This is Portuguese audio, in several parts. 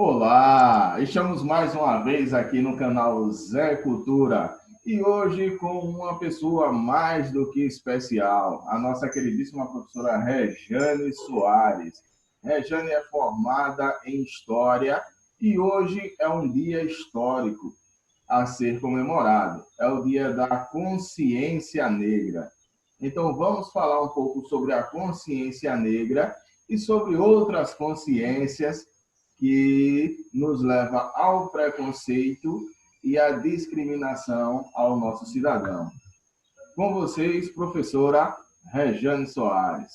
Olá, estamos mais uma vez aqui no canal Zé Cultura e hoje com uma pessoa mais do que especial, a nossa queridíssima professora Rejane Soares. Rejane é formada em História e hoje é um dia histórico a ser comemorado. É o Dia da Consciência Negra. Então vamos falar um pouco sobre a consciência negra e sobre outras consciências que nos leva ao preconceito e à discriminação ao nosso cidadão. Com vocês, professora Rejane Soares.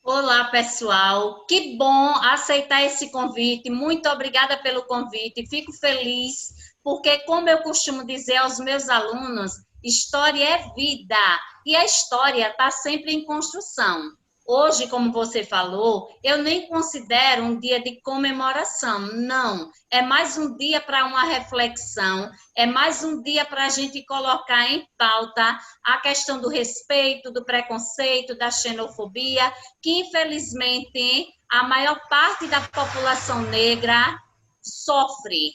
Olá, pessoal. Que bom aceitar esse convite. Muito obrigada pelo convite. Fico feliz porque, como eu costumo dizer aos meus alunos, história é vida e a história está sempre em construção. Hoje, como você falou, eu nem considero um dia de comemoração, não. É mais um dia para uma reflexão, é mais um dia para a gente colocar em pauta a questão do respeito, do preconceito, da xenofobia, que infelizmente a maior parte da população negra sofre.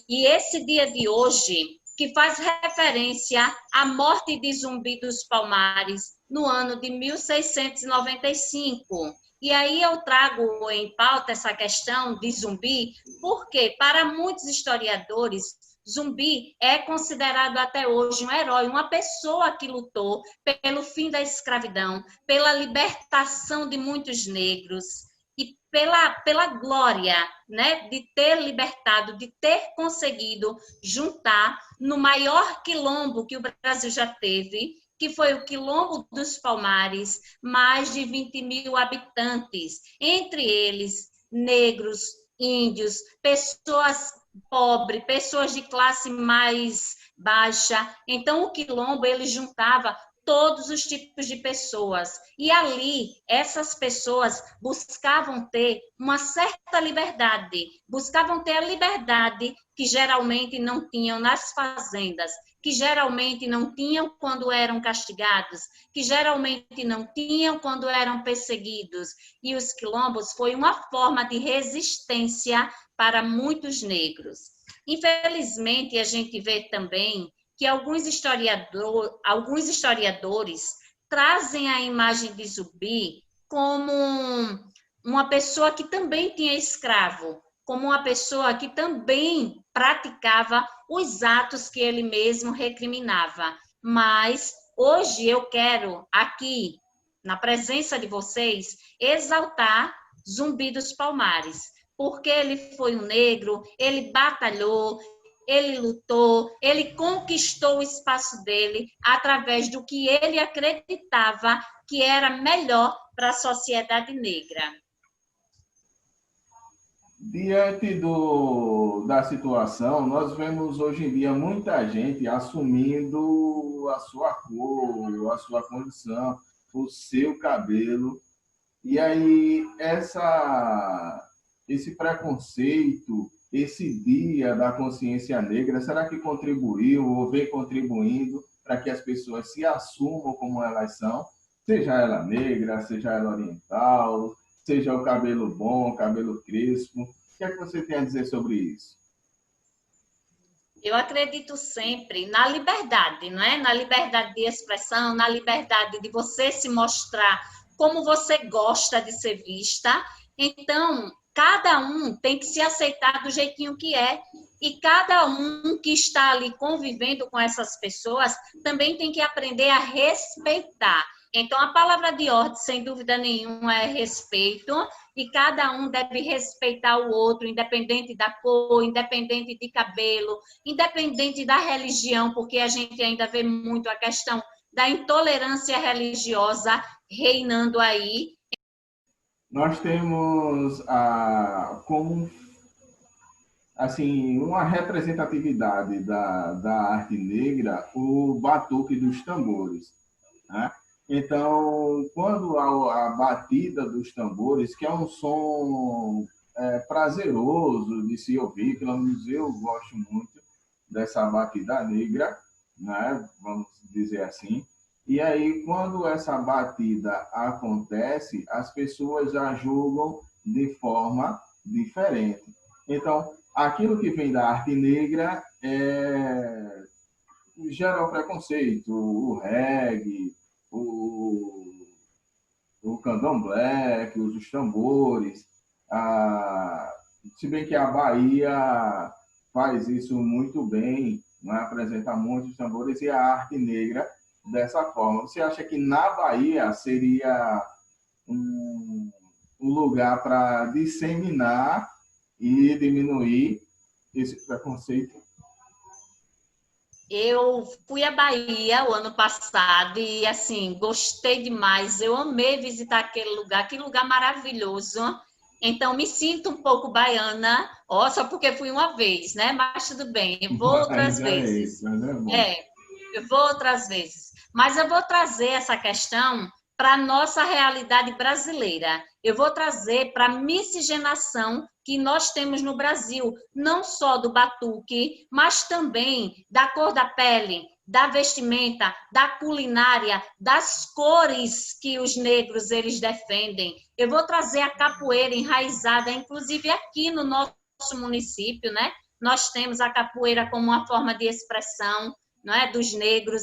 E esse dia de hoje, que faz referência à morte de Zumbi dos Palmares no ano de 1695. E aí eu trago em pauta essa questão de Zumbi, porque para muitos historiadores, Zumbi é considerado até hoje um herói, uma pessoa que lutou pelo fim da escravidão, pela libertação de muitos negros e pela glória, né, de ter libertado, de ter conseguido juntar no maior quilombo que o Brasil já teve, que foi o Quilombo dos Palmares, mais de 20 mil habitantes, entre eles negros, índios, pessoas pobres, pessoas de classe mais baixa. Então, o Quilombo, ele juntava todos os tipos de pessoas. E ali, essas pessoas buscavam ter uma certa liberdade, buscavam ter a liberdade que geralmente não tinham nas fazendas, que geralmente não tinham quando eram castigados, que geralmente não tinham quando eram perseguidos. E os quilombos foi uma forma de resistência para muitos negros. Infelizmente, a gente vê também que alguns historiadores trazem a imagem de Zumbi como uma pessoa que também tinha escravo, como uma pessoa que também praticava os atos que ele mesmo recriminava. Mas hoje eu quero aqui, na presença de vocês, exaltar Zumbi dos Palmares, porque ele foi um negro, ele batalhou, ele lutou, ele conquistou o espaço dele através do que ele acreditava que era melhor para a sociedade negra. Diante da situação, nós vemos hoje em dia muita gente assumindo a sua cor, a sua condição, o seu cabelo. E aí, esse preconceito, esse dia da consciência negra, será que contribuiu ou vem contribuindo para que as pessoas se assumam como elas são? Seja ela negra, seja ela oriental, seja o cabelo bom, cabelo crespo. O que é que você tem a dizer sobre isso? Eu acredito sempre na liberdade, não é? Na liberdade de expressão, na liberdade de você se mostrar como você gosta de ser vista. Então, cada um tem que se aceitar do jeitinho que é. E cada um que está ali convivendo com essas pessoas também tem que aprender a respeitar. Então, a palavra de ordem, sem dúvida nenhuma, é respeito, e cada um deve respeitar o outro, independente da cor, independente de cabelo, independente da religião, porque a gente ainda vê muito a questão da intolerância religiosa reinando aí. Nós temos como assim, uma representatividade da arte negra, o batuque dos tambores. Né? Então, quando a batida dos tambores, que é um som prazeroso de se ouvir, pelo menos eu gosto muito dessa batida negra, né? Vamos dizer assim. E aí, quando essa batida acontece, as pessoas já julgam de forma diferente. Então, aquilo que vem da arte negra gera o preconceito, o reggae, o candomblé, que usa os tambores. Se bem que a Bahia faz isso muito bem, não é? Apresenta muitos tambores e a arte negra dessa forma. Você acha que na Bahia seria um, um lugar para disseminar e diminuir esse preconceito? Eu fui à Bahia o ano passado e, assim, gostei demais. Eu amei visitar aquele lugar, que lugar maravilhoso. Então, me sinto um pouco baiana, ó, só porque fui uma vez, né? Mas tudo bem, eu vou Mas outras já é isso, vezes. mas é bom. É, eu vou outras vezes. Mas eu vou trazer essa questão para a nossa realidade brasileira. Eu vou trazer para a miscigenação que nós temos no Brasil, não só do batuque, mas também da cor da pele, da vestimenta, da culinária, das cores que os negros eles defendem. Eu vou trazer a capoeira enraizada, inclusive aqui no nosso município, né? Nós temos a capoeira como uma forma de expressão, não é, dos negros,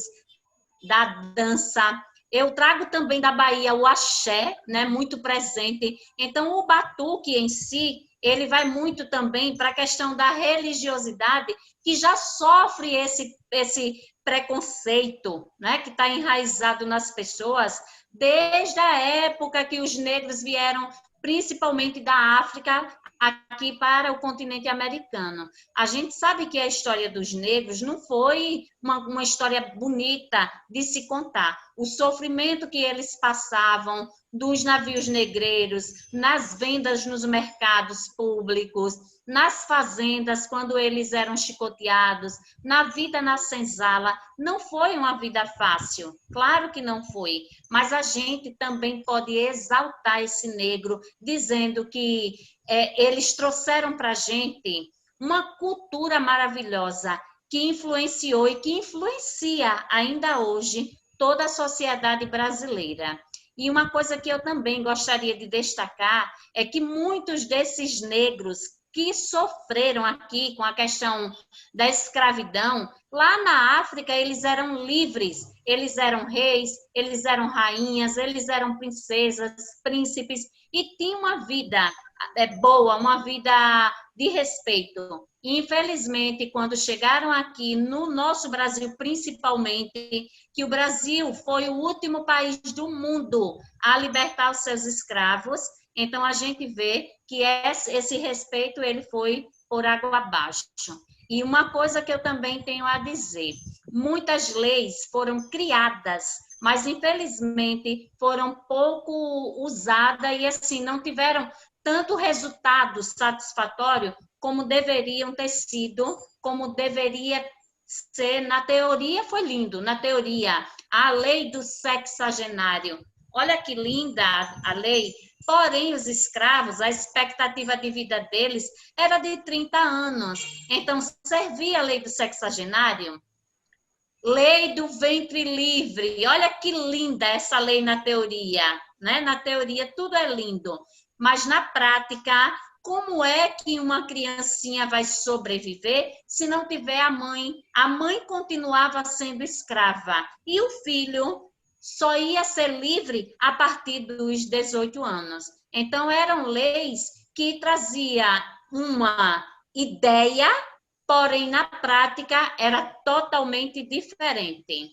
da dança. Eu trago também da Bahia o axé, né, muito presente. Então, o batuque em si, ele vai muito também para a questão da religiosidade, que já sofre esse preconceito, né, que está enraizado nas pessoas desde a época que os negros vieram, principalmente da África, aqui para o continente americano. A gente sabe que a história dos negros não foi uma história bonita de se contar. O sofrimento que eles passavam dos navios negreiros, nas vendas nos mercados públicos, nas fazendas, quando eles eram chicoteados, na vida na senzala, não foi uma vida fácil. Claro que não foi. Mas a gente também pode exaltar esse negro, dizendo que eles trouxeram para a gente uma cultura maravilhosa que influenciou e que influencia ainda hoje toda a sociedade brasileira. E uma coisa que eu também gostaria de destacar é que muitos desses negros que sofreram aqui com a questão da escravidão, lá na África eles eram livres, eles eram reis, eles eram rainhas, eles eram princesas, príncipes e tinham uma vida boa, uma vida de respeito. Infelizmente, quando chegaram aqui no nosso Brasil, principalmente, que o Brasil foi o último país do mundo a libertar os seus escravos, então a gente vê que esse respeito ele foi por água abaixo. E uma coisa que eu também tenho a dizer, muitas leis foram criadas, mas infelizmente foram pouco usadas e assim não tiveram tanto resultado satisfatório como deveriam ter sido, como deveria ser. Na teoria foi lindo, na teoria, a lei do sexagenário. Olha que linda a lei, porém os escravos, a expectativa de vida deles era de 30 anos. Então, servia a lei do sexagenário? Lei do ventre livre. Olha que linda essa lei na teoria, né? Na teoria tudo é lindo, mas na prática, como é que uma criancinha vai sobreviver se não tiver a mãe? A mãe continuava sendo escrava e o filho só ia ser livre a partir dos 18 anos. Então eram leis que trazia uma ideia, porém na prática era totalmente diferente.